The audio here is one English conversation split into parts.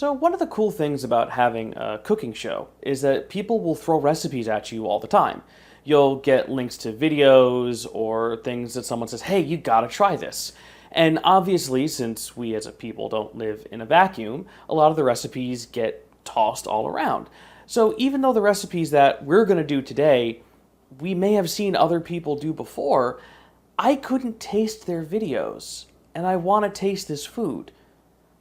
So one of the cool things about having a cooking show is that people will throw recipes at you all the time. You'll get links to videos or things that someone says, hey, you gotta try this. And obviously, since we as a people don't live in a vacuum, a lot of the recipes get tossed all around. So even though the recipes that we're gonna do today, we may have seen other people do before, I couldn't taste their videos, and I want to taste this food.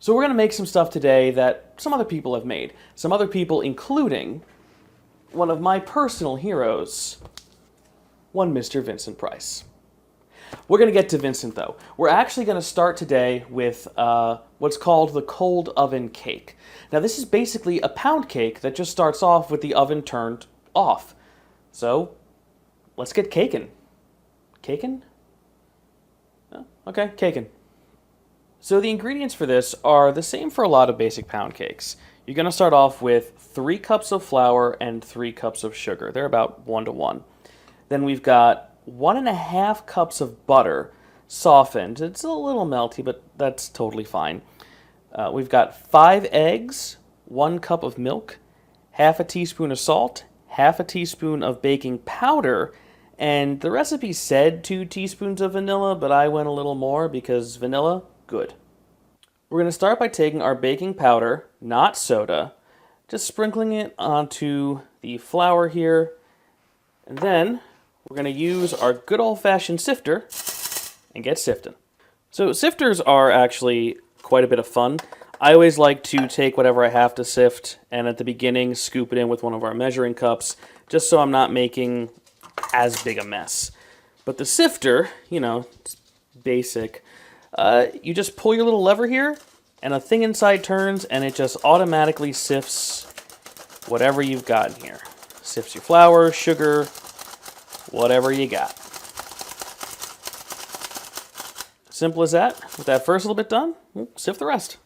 So we're going to make some stuff today that some other people have made. Some other people, including one of my personal heroes, one Mr. Vincent Price. We're going to get to Vincent, though. We're actually going to start today with what's called the cold oven cake. Now, this is basically a pound cake that just starts off with the oven turned off. So, let's get caking. Caking? Oh, okay, caking. So the ingredients for this are the same for a lot of basic pound cakes. You're going to start off with 3 cups of flour and 3 cups of sugar. They're about 1 to 1. Then we've got 1.5 cups of butter, softened. It's a little melty, but that's totally fine. We've got 5 eggs, 1 cup of milk, half a teaspoon of salt, half a teaspoon of baking powder, and the recipe said 2 teaspoons of vanilla, but I went a little more because vanilla, good. We're going to start by taking our baking powder, not soda, just sprinkling it onto the flour here, and then we're going to use our good old-fashioned sifter and get sifting. So sifters are actually quite a bit of fun. I always like to take whatever I have to sift and at the beginning scoop it in with one of our measuring cups just so I'm not making as big a mess. But the sifter, you know, it's basic. You just pull your little lever here, and a thing inside turns, and it just automatically sifts whatever you've got in here. Sifts your flour, sugar, whatever you got. Simple as that. With that first little bit done, we'll sift the rest.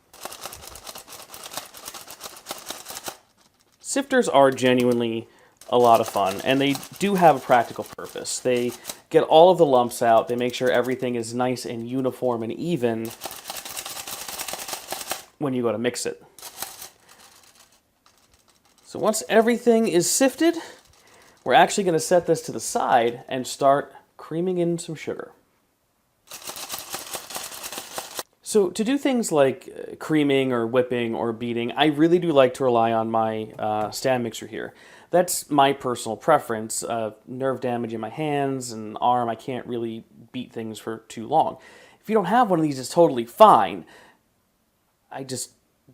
Sifters are genuinely a lot of fun, and they do have a practical purpose. They get all of the lumps out, they make sure everything is nice and uniform and even when you go to mix it. So once everything is sifted, we're actually going to set this to the side and start creaming in some sugar. So to do things like creaming or whipping or beating, I really do like to rely on my stand mixer here. That's my personal preference. Nerve damage in my hands and arm, I can't really beat things for too long. If you don't have one of these, it's totally fine. I just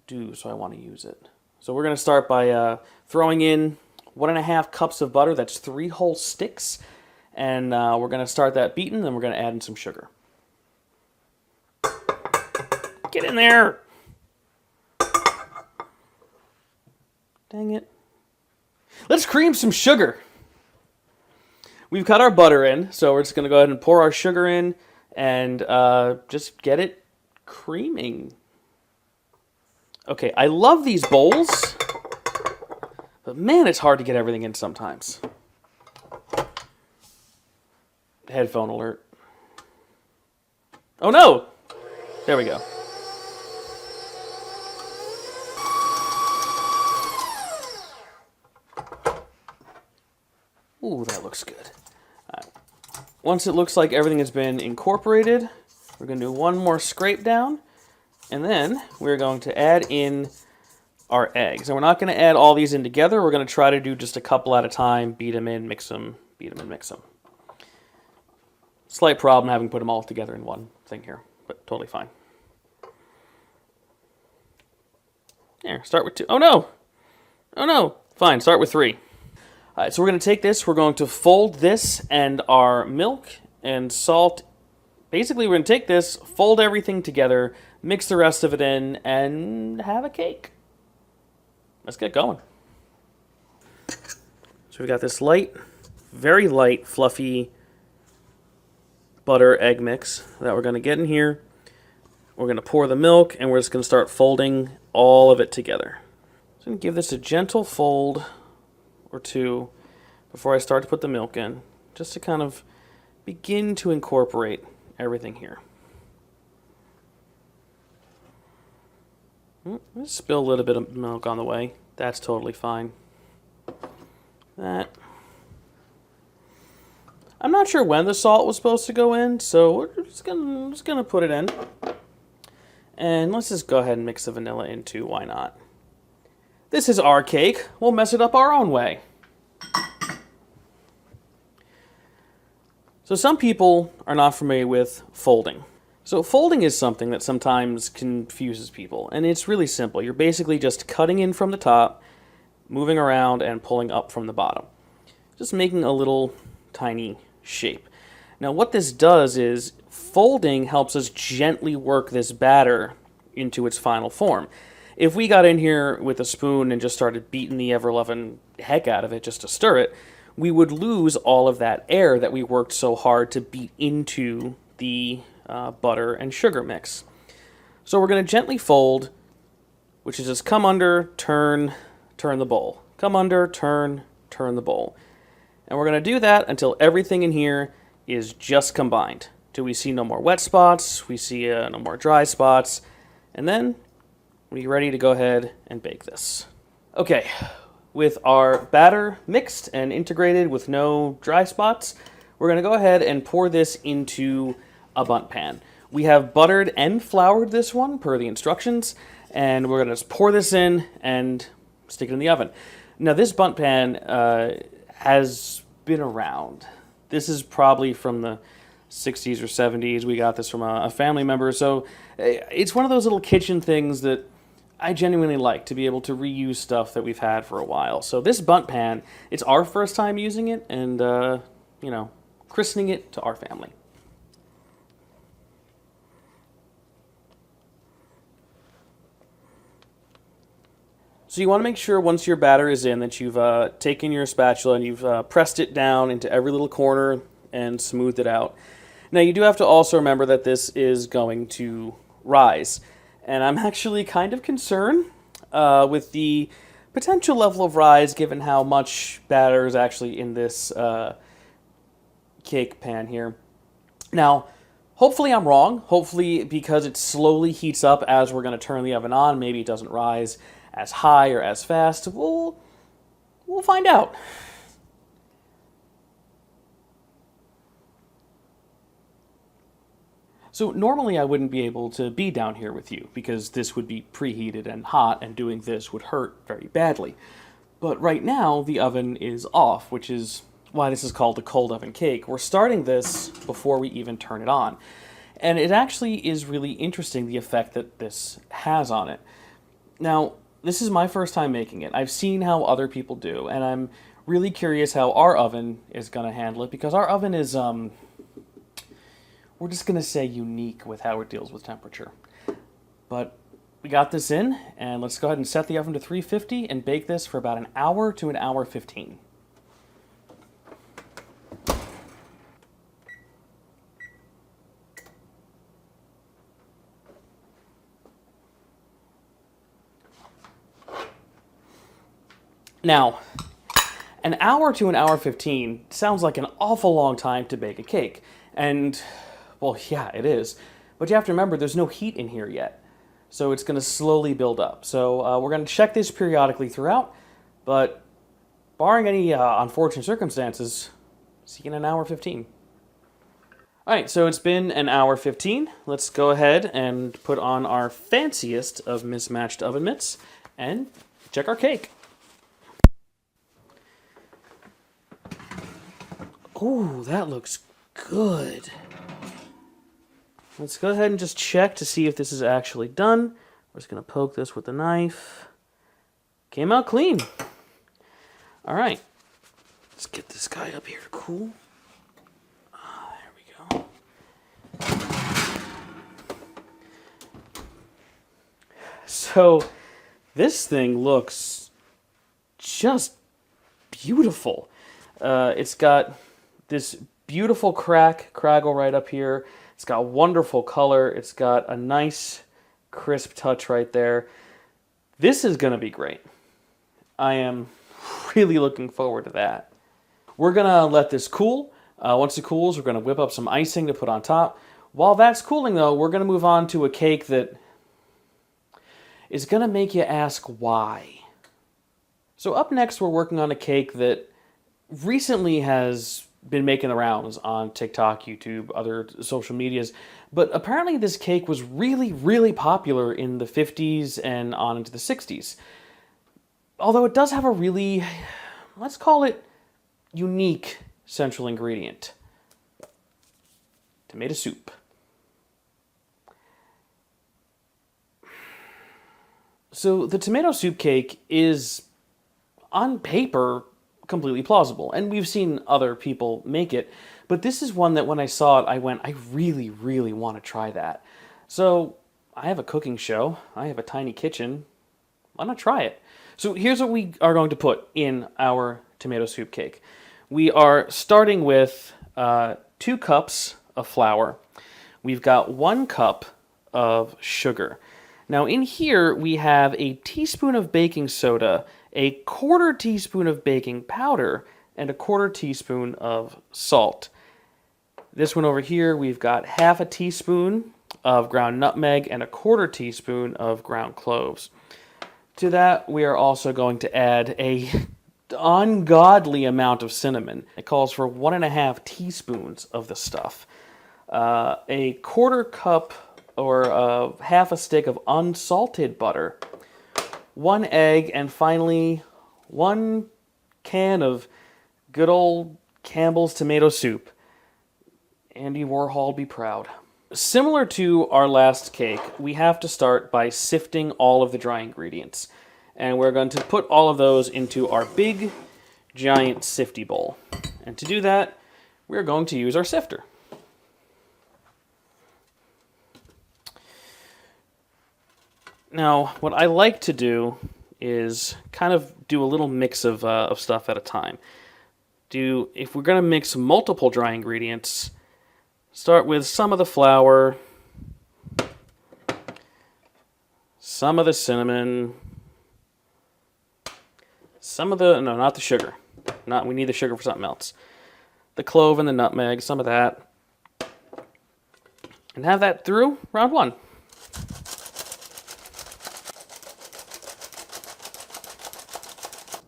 do, so I want to use it. So we're going to start by throwing in 1.5 cups of butter. That's 3 whole sticks. And we're going to start that beaten, then we're going to add in some sugar. Get in there! Dang it. Let's cream some sugar. We've got our butter in, so we're just going to go ahead and pour our sugar in and just get it creaming. Okay, I love these bowls, but man, it's hard to get everything in sometimes. Headphone alert. Oh no! There we go. Ooh, that looks good. All right. Once it looks like everything has been incorporated, we're going to do one more scrape down, and then we're going to add in our eggs. And we're not going to add all these in together. We're going to try to do just a couple at a time, beat them in, mix them, beat them in, mix them. Slight problem having put them all together in one thing here, but totally fine. There, start with 2. Oh no! Oh no! Fine, start with 3. All right, so we're going to take this, we're going to fold this and our milk and salt. Basically, we're going to take this, fold everything together, mix the rest of it in, and have a cake. Let's get going. So we got this light, very light, fluffy butter egg mix that we're going to get in here. We're going to pour the milk, and we're just going to start folding all of it together. So I'm going to give this a gentle fold or 2 before I start to put the milk in, just to kind of begin to incorporate everything here. Spill a little bit of milk on the way. That's totally fine. That. I'm not sure when the salt was supposed to go in, so we're just gonna put it in. And let's just go ahead and mix the vanilla in too, why not? This is our cake. We'll mess it up our own way. So some people are not familiar with folding. So folding is something that sometimes confuses people, and it's really simple. You're basically just cutting in from the top, moving around, and pulling up from the bottom. Just making a little tiny shape. Now what this does is folding helps us gently work this batter into its final form. If we got in here with a spoon and just started beating the ever-loving heck out of it just to stir it, we would lose all of that air that we worked so hard to beat into the butter and sugar mix. So we're going to gently fold, which is just come under, turn, turn the bowl. Come under, turn, turn the bowl. And we're going to do that until everything in here is just combined. Till we see no more wet spots, we see no more dry spots, and then we're ready to go ahead and bake this. Okay, with our batter mixed and integrated with no dry spots, we're going to go ahead and pour this into a bundt pan. We have buttered and floured this one per the instructions, and we're going to just pour this in and stick it in the oven. Now this bundt pan has been around. This is probably from the 60s or 70s. We got this from a family member, so it's one of those little kitchen things that I genuinely like, to be able to reuse stuff that we've had for a while. So this bundt pan, it's our first time using it, and you know, christening it to our family. So you want to make sure once your batter is in that you've taken your spatula and you've pressed it down into every little corner and smoothed it out. Now you do have to also remember that this is going to rise. And I'm actually kind of concerned with the potential level of rise given how much batter is actually in this cake pan here. Now, hopefully I'm wrong. Hopefully because it slowly heats up as we're going to turn the oven on, maybe it doesn't rise as high or as fast. We'll find out. So normally I wouldn't be able to be down here with you because this would be preheated and hot, and doing this would hurt very badly. But right now the oven is off, which is why this is called a cold oven cake. We're starting this before we even turn it on. And it actually is really interesting, the effect that this has on it. Now, this is my first time making it. I've seen how other people do, and I'm really curious how our oven is going to handle it, because our oven is, we're just going to say unique with how it deals with temperature. But we got this in, and let's go ahead and set the oven to 350 and bake this for about an hour to an hour 15. Now, an hour to an hour 15 sounds like an awful long time to bake a cake. And, well, yeah, it is. But you have to remember, there's no heat in here yet. So it's going to slowly build up. So we're going to check this periodically throughout. But barring any unfortunate circumstances, see you in an hour 15. All right, so it's been an hour 15. Let's go ahead and put on our fanciest of mismatched oven mitts and check our cake. Ooh, that looks good. Let's go ahead and just check to see if this is actually done. We're just going to poke this with a knife. Came out clean. All right. Let's get this guy up here to cool. There we go. So, this thing looks just beautiful. It's got this beautiful craggle right up here. It's got wonderful color. It's got a nice crisp touch right there. This is going to be great. I am really looking forward to that. We're going to let this cool. Once it cools, we're going to whip up some icing to put on top. While that's cooling, though, we're going to move on to a cake that is going to make you ask why. So up next, we're working on a cake that recently has been making the rounds on TikTok, YouTube, other social medias, but apparently this cake was really, really popular in the 50s and on into the 60s. Although it does have a really, let's call it, unique central ingredient. Tomato soup. So the tomato soup cake is, on paper, completely plausible, and we've seen other people make it, but this is one that when I saw it, I went, I really, really want to try that. So I have a cooking show, I have a tiny kitchen, why not try it? So here's what we are going to put in our tomato soup cake. We are starting with 2 cups of flour. We've got 1 cup of sugar. Now in here we have a teaspoon of baking soda, a 1/4 teaspoon of baking powder, and a 1/4 teaspoon of salt. This one over here we've got 1/2 teaspoon of ground nutmeg and a 1/4 teaspoon of ground cloves. To that we are also going to add a ungodly amount of cinnamon. It calls for 1.5 teaspoons of the stuff. A 1/4 cup or 1/2 stick of unsalted butter, 1 egg, and finally 1 can of good old Campbell's tomato soup. Andy Warhol, be proud. Similar to our last cake, we have to start by sifting all of the dry ingredients. And we're going to put all of those into our big, giant sifty bowl. And to do that, we're going to use our sifter. Now, what I like to do is kind of do a little mix of stuff at a time. If we're going to mix multiple dry ingredients, start with some of the flour, some of the cinnamon, some of the, no, not the sugar. We need the sugar for something else. The clove and the nutmeg, some of that. And have that through round 1.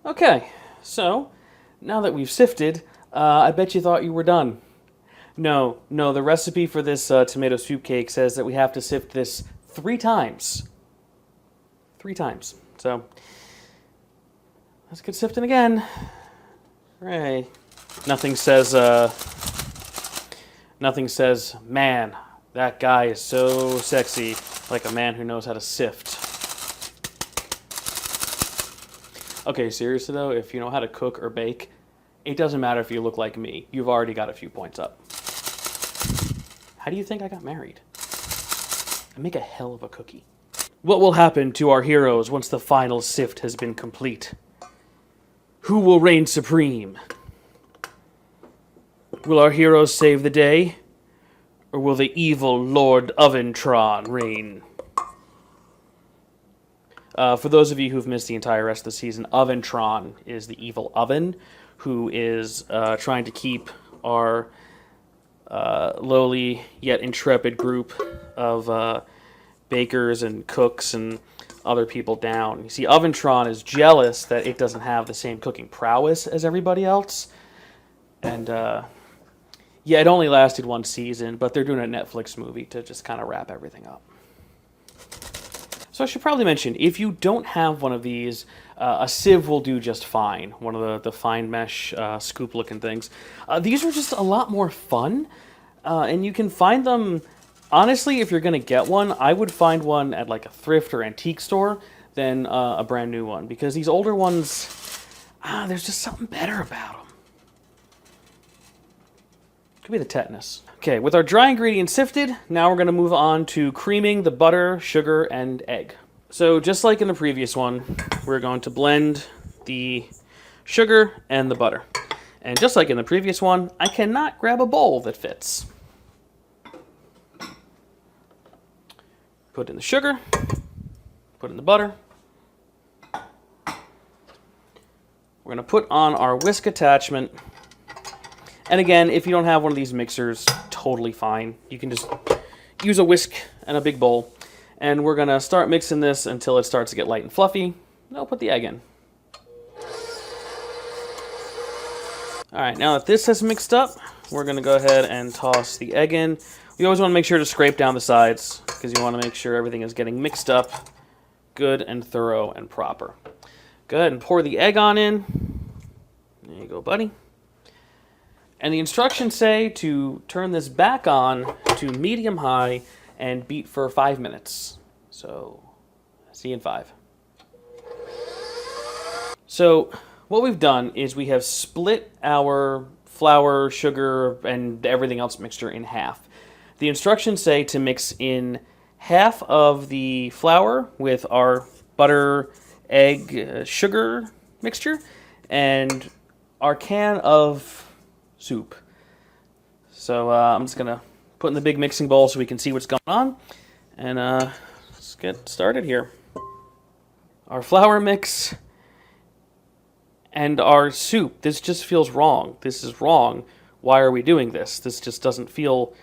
Okay, so now that we've sifted, I bet you thought you were done. No, the recipe for this tomato soup cake says that we have to sift this 3 times. 3 times. So, let's get sifting again. Hooray. Nothing says, man, that guy is so sexy, like a man who knows how to sift. Okay, seriously though, if you know how to cook or bake, it doesn't matter if you look like me. You've already got a few points up. How do you think I got married? I make a hell of a cookie. What will happen to our heroes once the final sift has been complete? Who will reign supreme? Will our heroes save the day? Or will the evil Lord Oventron reign? For those of you who've missed the entire rest of the season, Oventron is the evil oven who is trying to keep our lowly yet intrepid group of bakers and cooks and other people down. You see, Oventron is jealous that it doesn't have the same cooking prowess as everybody else. And yeah, it only lasted 1 season, but they're doing a Netflix movie to just kind of wrap everything up. So I should probably mention, if you don't have one of these, a sieve will do just fine. One of the fine mesh scoop-looking things. These are just a lot more fun, and you can find them. Honestly, if you're going to get one, I would find one at like a thrift or antique store than a brand new one, because these older ones, there's just something better about them. Could be the tetanus. Okay, with our dry ingredients sifted, now we're going to move on to creaming the butter, sugar, and egg. So just like in the previous one, we're going to blend the sugar and the butter. And just like in the previous one, I cannot grab a bowl that fits. Put in the sugar, put in the butter. We're going to put on our whisk attachment. And again, if you don't have one of these mixers, totally fine. You can just use a whisk and a big bowl. And we're going to start mixing this until it starts to get light and fluffy. I'll put the egg in. Alright, now that this has mixed up, we're going to go ahead and toss the egg in. You always want to make sure to scrape down the sides because you want to make sure everything is getting mixed up good and thorough and proper. Go ahead and pour the egg on in. There you go, buddy. And the instructions say to turn this back on to medium-high and beat for 5 minutes. So, see you in 5. So, what we've done is we have split our flour, sugar, and everything else mixture in half. The instructions say to mix in half of the flour with our butter, egg, sugar mixture, and our can of soup. So I'm just going to put in the big mixing bowl so we can see what's going on. And let's get started here. Our flour mix and our soup. This just feels wrong. This is wrong. Why are we doing this? This just doesn't feel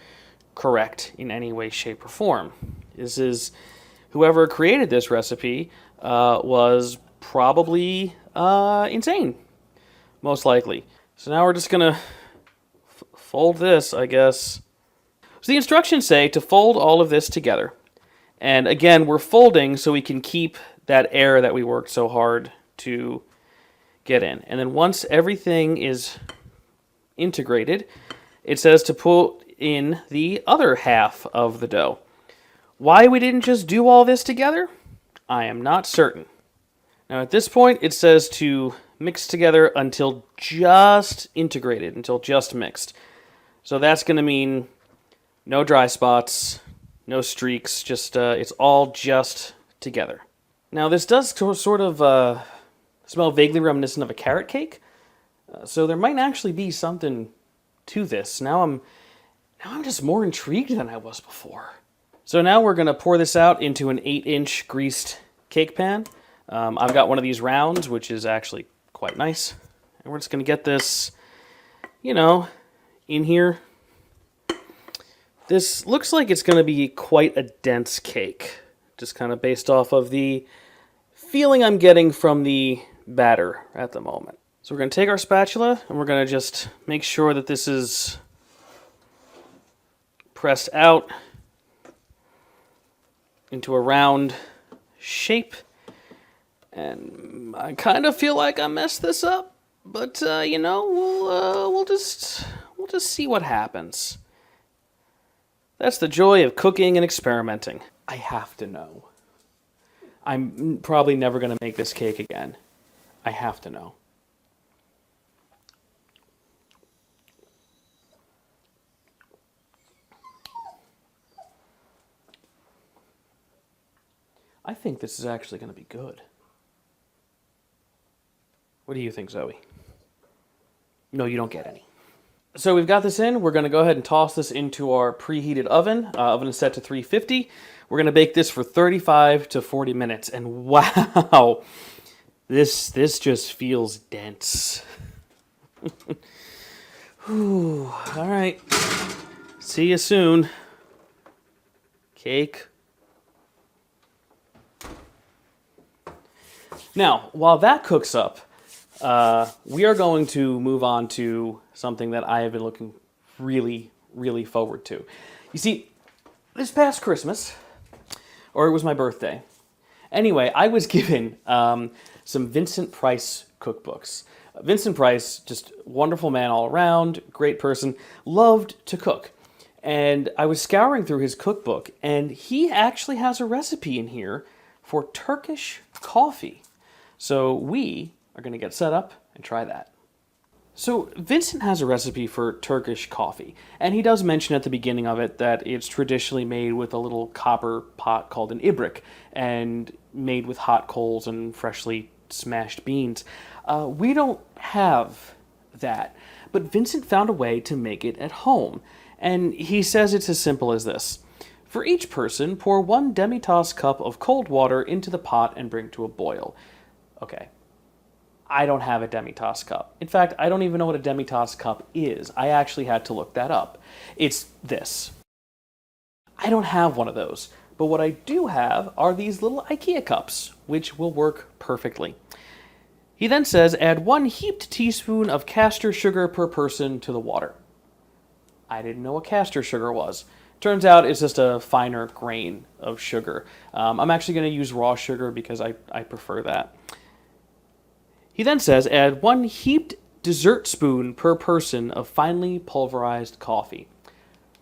correct in any way, shape, or form. This is, whoever created this recipe was probably insane, most likely. So now we're just going to fold this, I guess. So the instructions say to fold all of this together. And again, we're folding so we can keep that air that we worked so hard to get in. And then once everything is integrated, it says to put in the other half of the dough. Why we didn't just do all this together, I am not certain. Now at this point, it says to mix together until just integrated, until just mixed. So that's going to mean no dry spots, no streaks, just it's all just together. Now this does sort of smell vaguely reminiscent of a carrot cake, so there might actually be something to this. Now I'm just more intrigued than I was before. So now we're going to pour this out into an 8-inch greased cake pan. I've got one of these rounds, which is actually quite nice. And we're just going to get this, in here. This looks like it's going to be quite a dense cake, just kind of based off of the feeling I'm getting from the batter at the moment. So we're going to take our spatula and we're going to just make sure that this is pressed out into a round shape. And I kind of feel like I messed this up, but we'll just see what happens. That's the joy of cooking and experimenting. I have to know. I'm probably never going to make this cake again. I have to know. I think this is actually going to be good. What do you think, Zoe? No, you don't get any. So we've got this in. We're going to go ahead and toss this into our preheated oven. Oven is set to 350. We're going to bake this for 35 to 40 minutes. And wow, this just feels dense. Whew, all right. See you soon. Cake. Now, while that cooks up, we are going to move on to something that I have been looking really, really forward to. You see, this past Christmas, or it was my birthday. Anyway, I was given some Vincent Price cookbooks. Vincent Price, just wonderful man all around, great person, loved to cook. And I was scouring through his cookbook, and he actually has a recipe in here for Turkish coffee. So we are going to get set up and try that. So Vincent has a recipe for Turkish coffee, and he does mention at the beginning of it that it's traditionally made with a little copper pot called an ibrik, and made with hot coals and freshly smashed beans. We don't have that, but Vincent found a way to make it at home, and he says it's as simple as this. For each person, pour 1 demi-tasse cup of cold water into the pot and bring to a boil. Okay. I don't have a demi-tasse cup. In fact, I don't even know what a demi-tasse cup is. I actually had to look that up. It's this. I don't have one of those. But what I do have are these little IKEA cups, which will work perfectly. He then says, add 1 heaped teaspoon of castor sugar per person to the water. I didn't know what castor sugar was. Turns out it's just a finer grain of sugar. I'm actually going to use raw sugar because I prefer that. He then says, add 1 heaped dessert spoon per person of finely pulverized coffee.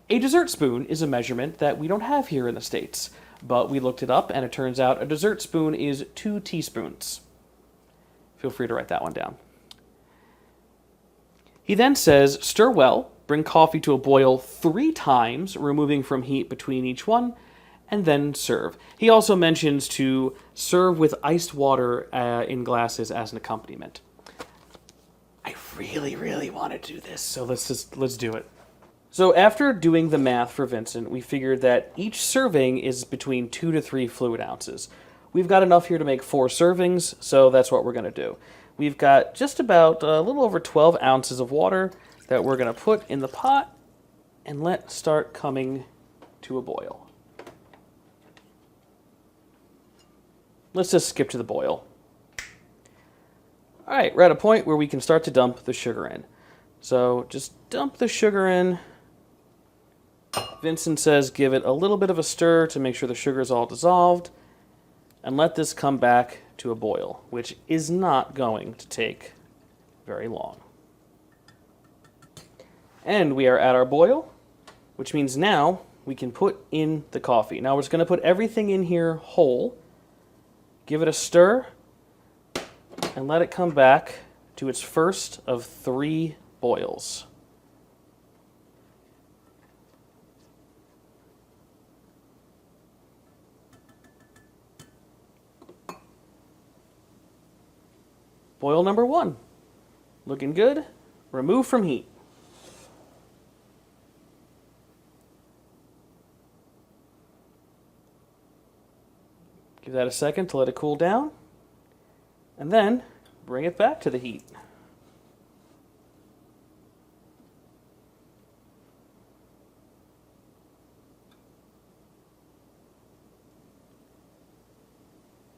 A dessert spoon is a measurement that we don't have here in the States, but we looked it up and it turns out a dessert spoon is 2 teaspoons. Feel free to write that one down. He then says, stir well, bring coffee to a boil 3 times, removing from heat between each one, and then serve. He also mentions to serve with iced water in glasses as an accompaniment. I really want to do this, so let's do it. So after doing the math for Vincent, we figured that each serving is between 2 to 3 fluid ounces. We've got enough here to make 4 servings, so that's what we're going to do. We've got just about a little over 12 ounces of water that we're going to put in the pot and let start coming to a boil. Let's just skip to the boil. All right, we're at a point where we can start to dump the sugar in. So just dump the sugar in. Vincent says give it a little bit of a stir to make sure the sugar is all dissolved. And let this come back to a boil, which is not going to take very long. And we are at our boil, which means now we can put in the coffee. Now we're just going to put everything in here whole, give it a stir, and let it come back to its first of 3 boils. Boil number 1. Looking good. Remove from heat. Give that a second to let it cool down. And then bring it back to the heat.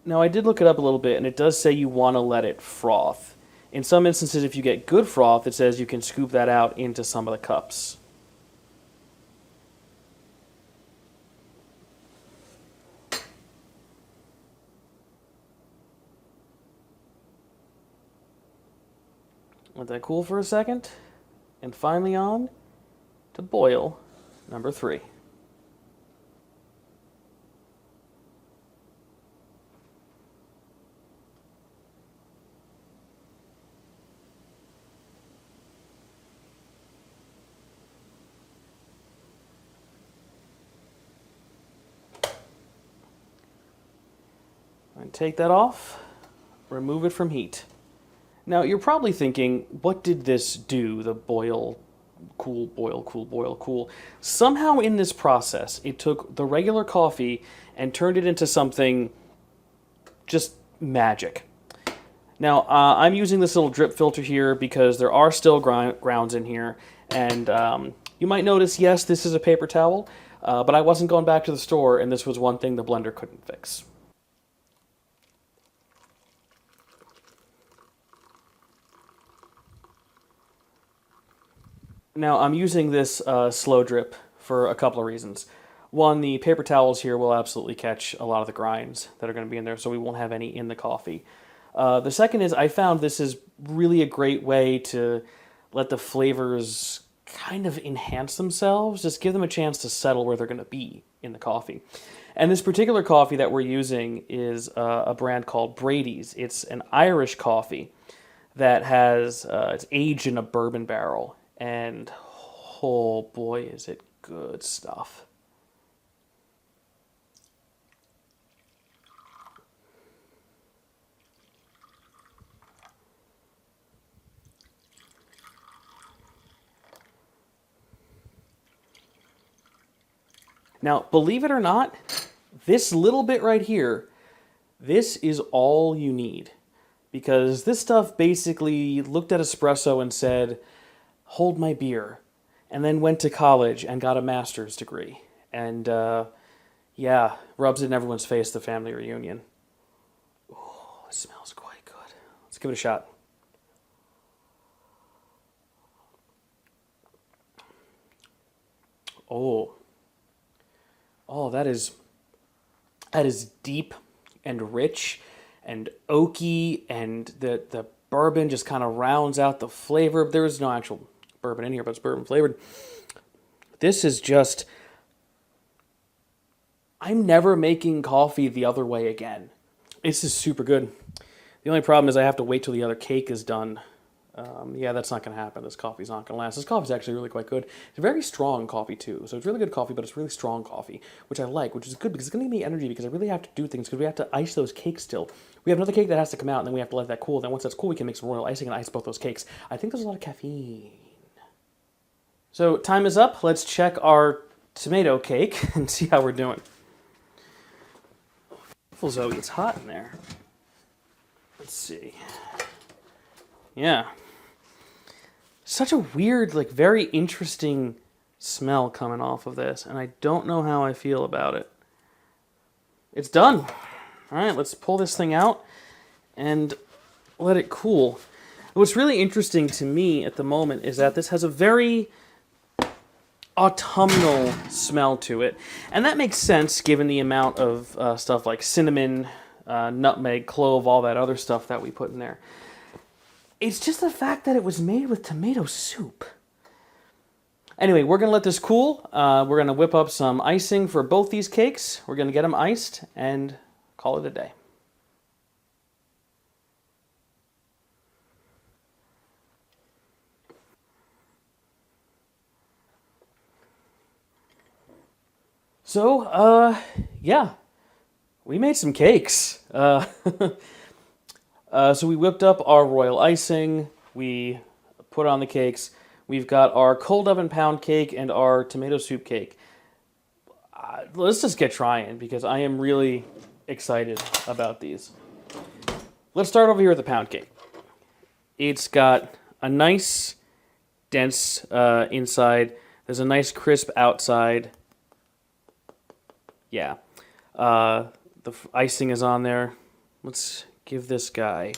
Now, I did look it up a little bit, and it does say you want to let it froth. In some instances, if you get good froth, it says you can scoop that out into some of the cups. Let that cool for a second, and finally on to boil number 3. And take that off, remove it from heat. Now, you're probably thinking, what did this do, the boil, cool, boil, cool, boil, cool? Somehow in this process, it took the regular coffee and turned it into something just magic. Now, I'm using this little drip filter here because there are still grounds in here, and you might notice, yes, this is a paper towel, but I wasn't going back to the store, and this was one thing the blender couldn't fix. Now, I'm using this slow drip for a couple of reasons. One, the paper towels here will absolutely catch a lot of the grinds that are going to be in there, so we won't have any in the coffee. The second is I found this is really a great way to let the flavors kind of enhance themselves, just give them a chance to settle where they're going to be in the coffee. And this particular coffee that we're using is a brand called Brady's. It's an Irish coffee that has, it's aged in a bourbon barrel. And oh boy, is it good stuff. Now, believe it or not, this little bit right here, this is all you need. Because this stuff basically looked at espresso and said, hold my beer, and then went to college and got a master's degree. And Yeah, rubs it in everyone's face, the family reunion. Oh, it smells quite good. Let's give it a shot. Oh, oh, that is deep and rich and oaky, and the bourbon just kind of rounds out the flavor. There is no actual bourbon in here, but it's bourbon flavored. This is just. I'm never making coffee the other way again. This is super good. The only problem is I have to wait till the other cake is done. Yeah, that's not going to happen. This coffee's not going to last. This coffee's actually really quite good. It's a very strong coffee, too. So it's really good coffee, but it's really strong coffee, which I like, which is good because it's going to give me energy because I really have to do things because we have to ice those cakes still. We have another cake that has to come out, and then we have to let that cool. Then once that's cool, we can make some royal icing and ice both those cakes. I think there's a lot of caffeine. So time is up. Let's check our tomato cake and see how we're doing. Zoe, it's hot in there. Let's see. Yeah. Such a weird, like, very interesting smell coming off of this, and I don't know how I feel about it. It's done. All right, let's pull this thing out and let it cool. What's really interesting to me at the moment is that this has a very autumnal smell to it, and that makes sense given the amount of stuff like cinnamon, nutmeg, clove, all that other stuff that we put in there. It's just the fact that it was made with tomato soup. Anyway, we're going to let this cool. We're going to whip up some icing for both these cakes. We're going to get them iced and call it a day. So, yeah, we made some cakes. So we whipped up our royal icing, we put on the cakes, we've got our cold oven pound cake and our tomato soup cake. Let's just get trying because I am really excited about these. Let's start over here with the pound cake. It's got a nice dense inside, there's a nice crisp outside. Yeah, the icing is on there. Let's give this guy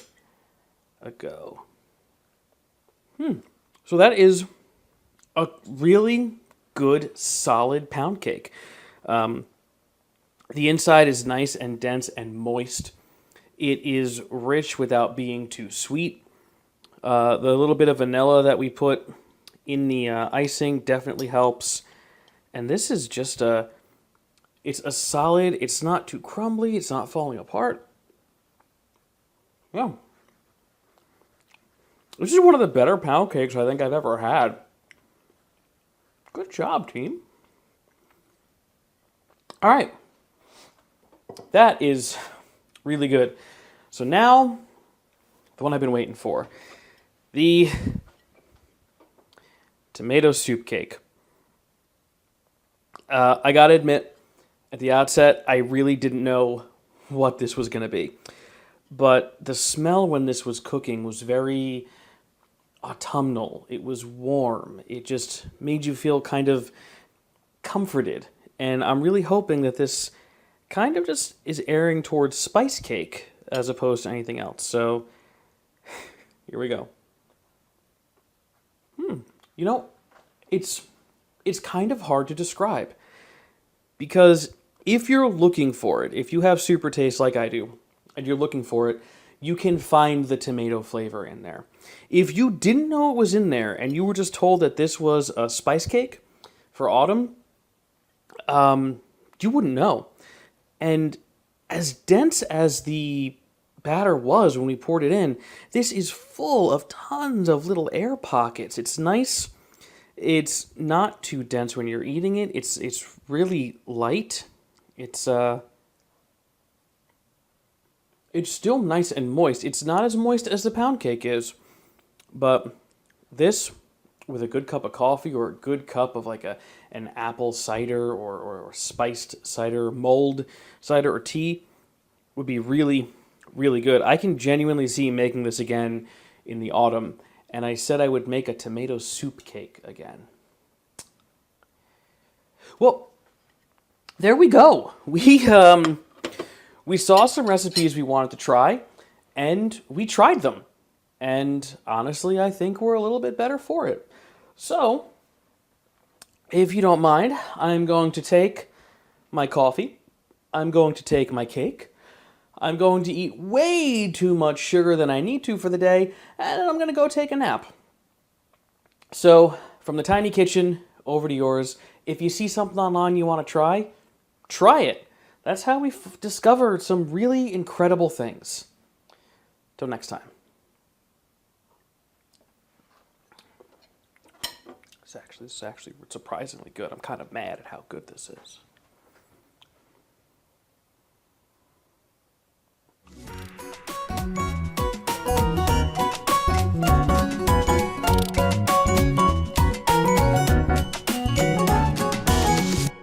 a go. So that is a really good, solid pound cake. The inside is nice and dense and moist. It is rich without being too sweet. The little bit of vanilla that we put in the icing definitely helps. And this is just it's a solid, it's not too crumbly, it's not falling apart. Yeah. This is one of the better pound cakes I think I've ever had. Good job, team. All right. That is really good. So now, the one I've been waiting for. The tomato soup cake. I gotta admit, at the outset, I really didn't know what this was going to be. But the smell when this was cooking was very autumnal. It was warm. It just made you feel kind of comforted. And I'm really hoping that this kind of just is airing towards spice cake as opposed to anything else. So here we go. You know, it's kind of hard to describe because if you're looking for it, if you have super taste like I do, and you're looking for it, you can find the tomato flavor in there. If you didn't know it was in there and you were just told that this was a spice cake for autumn, you wouldn't know. And as dense as the batter was when we poured it in, this is full of tons of little air pockets. It's nice. It's not too dense when you're eating it. It's really light. It's still nice and moist. It's not as moist as the pound cake is, but this, with a good cup of coffee or a good cup of like an apple cider or spiced cider, mulled cider or tea, would be really, really good. I can genuinely see making this again in the autumn, and I said I would make a tomato soup cake again. Well, there we go. We saw some recipes we wanted to try, and we tried them. And honestly, I think we're a little bit better for it. So, if you don't mind, I'm going to take my coffee. I'm going to take my cake. I'm going to eat way too much sugar than I need to for the day, and I'm going to go take a nap. So, from the tiny kitchen over to yours, if you see something online you want to try it. That's how we discover some really incredible things. Till next time. This is actually surprisingly good. I'm kind of mad at how good this is.